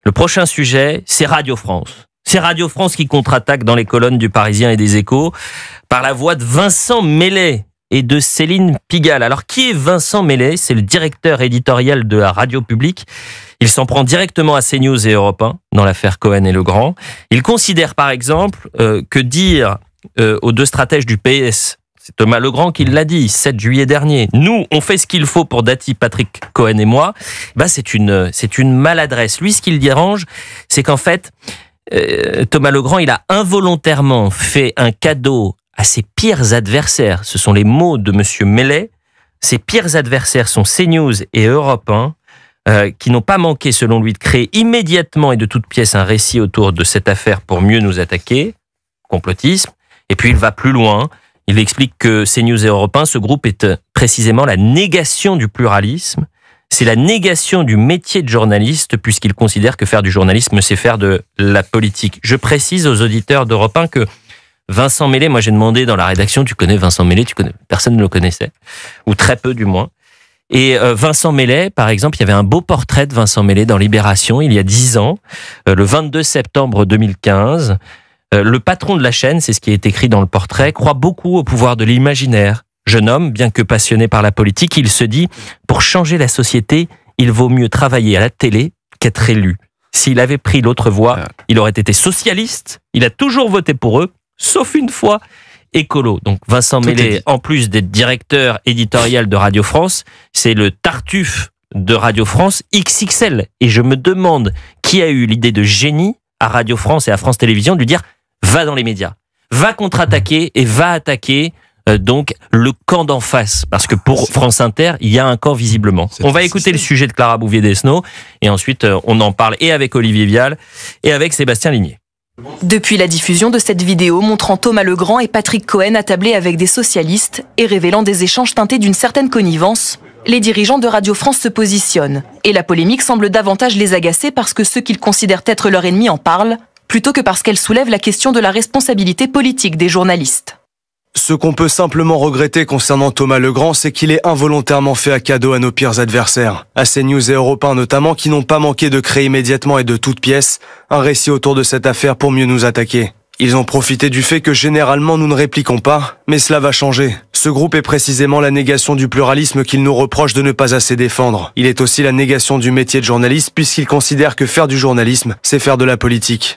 Le prochain sujet, c'est Radio France. C'est Radio France qui contre-attaque dans les colonnes du Parisien et des Échos par la voix de Vincent Meslet et de Céline Pigalle. Alors, qui est Vincent Meslet? C'est le directeur éditorial de la radio publique. Il s'en prend directement à CNews et Europe 1 dans l'affaire Cohen et Legrand. Il considère, par exemple, que dire aux deux stratèges du PS, c'est Thomas Legrand qui l'a dit, 7 juillet dernier, nous, on fait ce qu'il faut pour Dati, Patrick Cohen et moi, c'est une maladresse. Lui, ce qui le dérange, c'est qu'en fait, Thomas Legrand, il a involontairement fait un cadeau à ses pires adversaires. Ce sont les mots de monsieur Meslet. Ses pires adversaires sont CNews et Europe 1, qui n'ont pas manqué, selon lui, de créer immédiatement et de toute pièce un récit autour de cette affaire pour mieux nous attaquer. Complotisme. Et puis il va plus loin. Il explique que CNews et Europe 1, ce groupe est précisément la négation du pluralisme. C'est la négation du métier de journaliste, puisqu'il considère que faire du journalisme, c'est faire de la politique. Je précise aux auditeurs d'Europe 1 que Vincent Meslet, moi j'ai demandé dans la rédaction, tu connais Vincent Meslet? Personne ne le connaissait, ou très peu du moins. Et Vincent Meslet, par exemple, il y avait un beau portrait de Vincent Meslet dans Libération il y a 10 ans, le 22 septembre 2015. Le patron de la chaîne, c'est ce qui est écrit dans le portrait, croit beaucoup au pouvoir de l'imaginaire. Jeune homme, bien que passionné par la politique, il se dit « Pour changer la société, il vaut mieux travailler à la télé qu'être élu. S'il avait pris l'autre voie, il aurait été socialiste. Il a toujours voté pour eux, sauf une fois, écolo. » Donc Vincent Meslet, en plus d'être directeur éditorial de Radio France, c'est le Tartuffe de Radio France XXL. Et je me demande qui a eu l'idée de génie à Radio France et à France Télévisions de lui dire « Va dans les médias, va contre-attaquer et va attaquer donc le camp d'en face, parce que pour France Inter, il y a un camp visiblement. » On va écouter le sujet de Clara Bouvier-Desnaux et ensuite on en parle et avec Olivier Vial et avec Sébastien Ligné. Depuis la diffusion de cette vidéo montrant Thomas Legrand et Patrick Cohen attablés avec des socialistes et révélant des échanges teintés d'une certaine connivence, les dirigeants de Radio France se positionnent. Et la polémique semble davantage les agacer parce que ceux qu'ils considèrent être leurs ennemis en parlent, plutôt que parce qu'elle soulève la question de la responsabilité politique des journalistes. Ce qu'on peut simplement regretter concernant Thomas Legrand, c'est qu'il est involontairement fait à cadeau à nos pires adversaires, à CNews et Europe 1 notamment, qui n'ont pas manqué de créer immédiatement et de toutes pièces un récit autour de cette affaire pour mieux nous attaquer. Ils ont profité du fait que généralement nous ne répliquons pas, mais cela va changer. Ce groupe est précisément la négation du pluralisme qu'il nous reproche de ne pas assez défendre. Il est aussi la négation du métier de journaliste puisqu'il considère que faire du journalisme, c'est faire de la politique.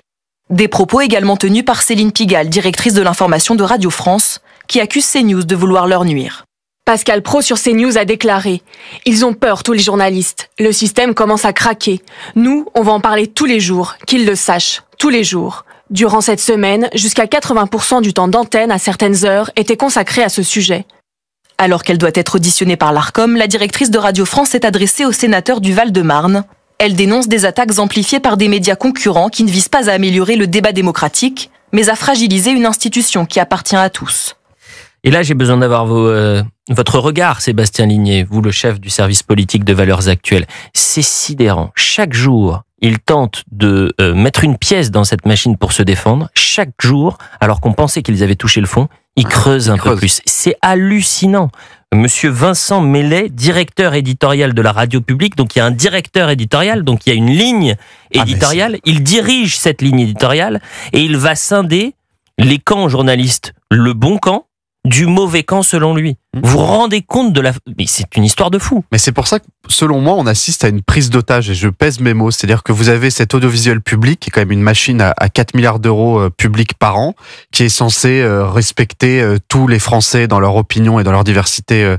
Des propos également tenus par Céline Pigalle, directrice de l'information de Radio France, qui accuse CNews de vouloir leur nuire. Pascal Praud sur CNews a déclaré « Ils ont peur, tous les journalistes. Le système commence à craquer. Nous, on va en parler tous les jours, qu'ils le sachent, tous les jours. » Durant cette semaine, jusqu'à 80% du temps d'antenne à certaines heures était consacré à ce sujet. Alors qu'elle doit être auditionnée par l'Arcom, la directrice de Radio France s'est adressée aux sénateurs du Val-de-Marne. Elle dénonce des attaques amplifiées par des médias concurrents qui ne visent pas à améliorer le débat démocratique, mais à fragiliser une institution qui appartient à tous. Et là, j'ai besoin d'avoir votre regard, Sébastien Ligné, vous le chef du service politique de Valeurs Actuelles. C'est sidérant. Chaque jour, ils tentent de mettre une pièce dans cette machine pour se défendre. Chaque jour, alors qu'on pensait qu'ils avaient touché le fond, ils creusent un peu plus. C'est hallucinant. Monsieur Vincent Meslet, directeur éditorial de la radio publique, donc il y a un directeur éditorial, donc il y a une ligne éditoriale, il dirige cette ligne éditoriale et il va scinder les camps journalistes, le bon camp, du mauvais camp selon lui. Vous vous rendez compte de la... Mais c'est une histoire de fou. Mais c'est pour ça que, selon moi, on assiste à une prise d'otage, et je pèse mes mots. C'est-à-dire que vous avez cet audiovisuel public, qui est quand même une machine à 4 milliards d'euros publics par an, qui est censé respecter tous les Français dans leur opinion et dans leur diversité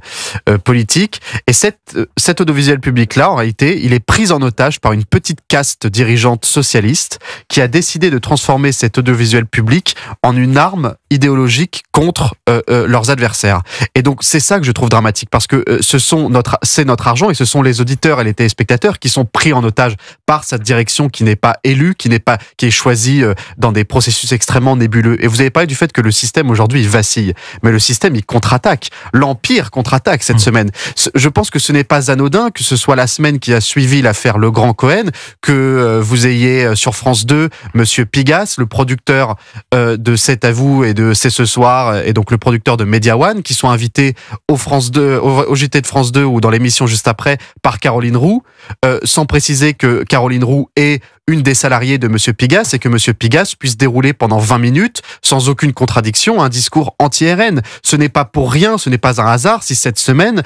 politique. Et cet audiovisuel public-là, en réalité, il est pris en otage par une petite caste dirigeante socialiste qui a décidé de transformer cet audiovisuel public en une arme idéologique contre leurs adversaires. Et donc, c'est ça que je trouve dramatique, parce que c'est notre argent et ce sont les auditeurs et les téléspectateurs qui sont pris en otage par cette direction qui n'est pas élue, qui est choisie dans des processus extrêmement nébuleux. Et vous avez parlé du fait que le système aujourd'hui il vacille, mais le système il contre-attaque. L'Empire contre-attaque cette semaine. Je pense que ce n'est pas anodin que ce soit la semaine qui a suivi l'affaire Legrand-Cohen, que vous ayez sur France 2 Monsieur Pigasse, le producteur de C'est à vous et de C'est ce soir, et donc le producteur de Media One, qui sont invités au JT de France 2 ou dans l'émission juste après par Caroline Roux. sans préciser que Caroline Roux est une des salariées de Monsieur Pigasse et que Monsieur Pigasse puisse dérouler pendant 20 minutes, sans aucune contradiction, un discours anti-RN. Ce n'est pas pour rien, ce n'est pas un hasard si cette semaine,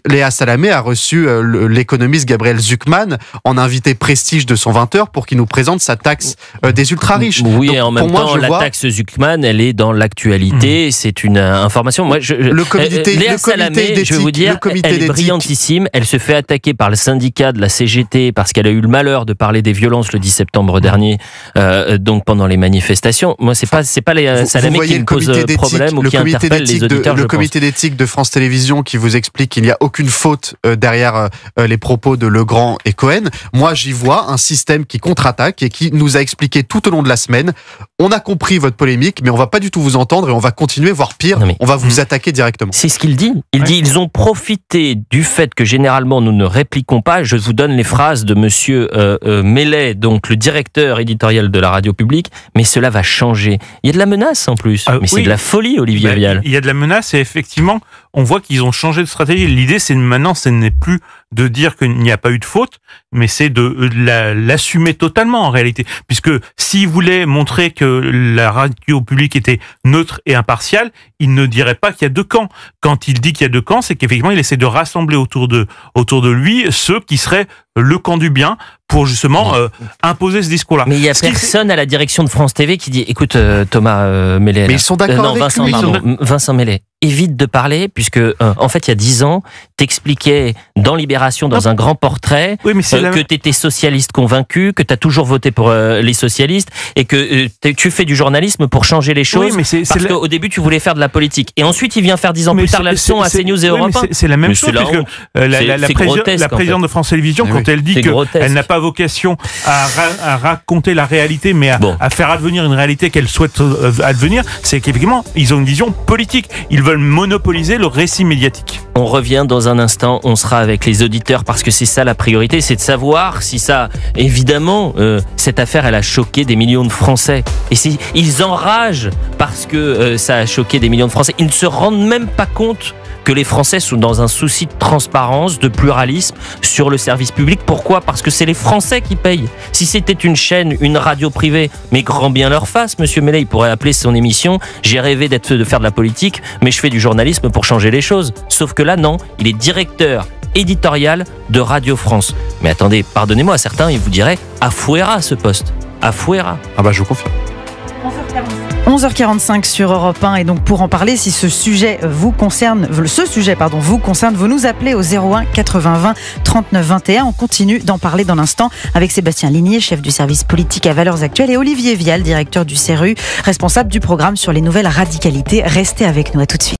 Léa Salamé a reçu l'économiste Gabriel Zucman en invité prestige de son 20h pour qu'il nous présente sa taxe des ultra-riches. Oui, Donc, et en même temps, la taxe Zucman, elle est dans l'actualité, c'est une information. Moi, Léa Salamé, je vais vous dire, elle est brillantissime, elle se fait attaquer par le syndicat de la CGT parce qu'elle a eu le malheur de parler des violences le 10 septembre dernier, donc pendant les manifestations. Moi, c'est pas Léa Salamé qui me pose problème ou qui interpelle les auditeurs. Le comité d'éthique de France Télévisions qui vous explique qu'il n'y a aucune faute derrière les propos de Legrand et Cohen. Moi, j'y vois un système qui contre-attaque et qui nous a expliqué tout au long de la semaine, on a compris votre polémique, mais on va pas du tout vous entendre et on va continuer, voire pire, on va vous attaquer directement. C'est ce qu'il dit. Il dit, ils ont profité du fait que généralement nous ne répliquons pas. Je vous donne les phrases de monsieur Mellet, donc le directeur éditorial de la radio publique, mais cela va changer. Il y a de la menace en plus, mais c'est de la folie, Olivier Vial. Il y a de la menace et effectivement, on voit qu'ils ont changé de stratégie. L'idée, c'est maintenant, ce n'est plus de dire qu'il n'y a pas eu de faute, mais c'est de l'assumer totalement en réalité. Puisque s'il voulait montrer que la radio publique était neutre et impartiale, il ne dirait pas qu'il y a deux camps. Quand il dit qu'il y a deux camps, c'est qu'effectivement, il essaie de rassembler autour de lui ceux qui seraient le camp du bien pour justement imposer ce discours-là. Mais il n'y a personne à la direction de France TV qui dit, écoute Thomas Mellet. Mais ils sont d'accord avec lui. Vincent Mellet. Évite de parler, puisque en fait il y a 10 ans, t'expliquais dans Libération, dans un grand portrait, que t'étais socialiste convaincu, que t'as toujours voté pour les socialistes, et que tu fais du journalisme pour changer les choses, parce qu'au début tu voulais faire de la politique. Et ensuite il vient faire 10 ans plus tard la leçon à CNews et Europe 1. C'est la même chose, puisque la présidente de France Télévisions, quand elle dit qu'elle n'a pas vocation à raconter la réalité, mais à faire advenir une réalité qu'elle souhaite advenir, c'est qu'effectivement ils ont une vision politique. Ils veulent monopoliser le récit médiatique. On revient dans un instant, on sera avec les auditeurs parce que c'est ça la priorité, c'est de savoir si ça, évidemment, cette affaire elle a choqué des millions de Français. Et ils enragent parce que ça a choqué des millions de Français. Ils ne se rendent même pas compte que les Français sont dans un souci de transparence, de pluralisme sur le service public. Pourquoi ? Parce que c'est les Français qui payent. Si c'était une chaîne, une radio privée, mais grand bien leur face, Monsieur Mellet, il pourrait appeler son émission « J'ai rêvé de faire de la politique, mais je fais du journalisme pour changer les choses ». Sauf que là, non, il est directeur éditorial de Radio France. Mais attendez, pardonnez-moi, certains, ils vous diraient « Afouera ce poste ». Afouera. Ah bah je vous confirme. 11h45 sur Europe 1 et donc pour en parler, si ce sujet vous concerne, vous nous appelez au 01 80 20 39 21. On continue d'en parler dans l'instant avec Sébastien Ligné, chef du service politique à Valeurs Actuelles, et Olivier Vial, directeur du CRU, responsable du programme sur les nouvelles radicalités. Restez avec nous, à tout de suite.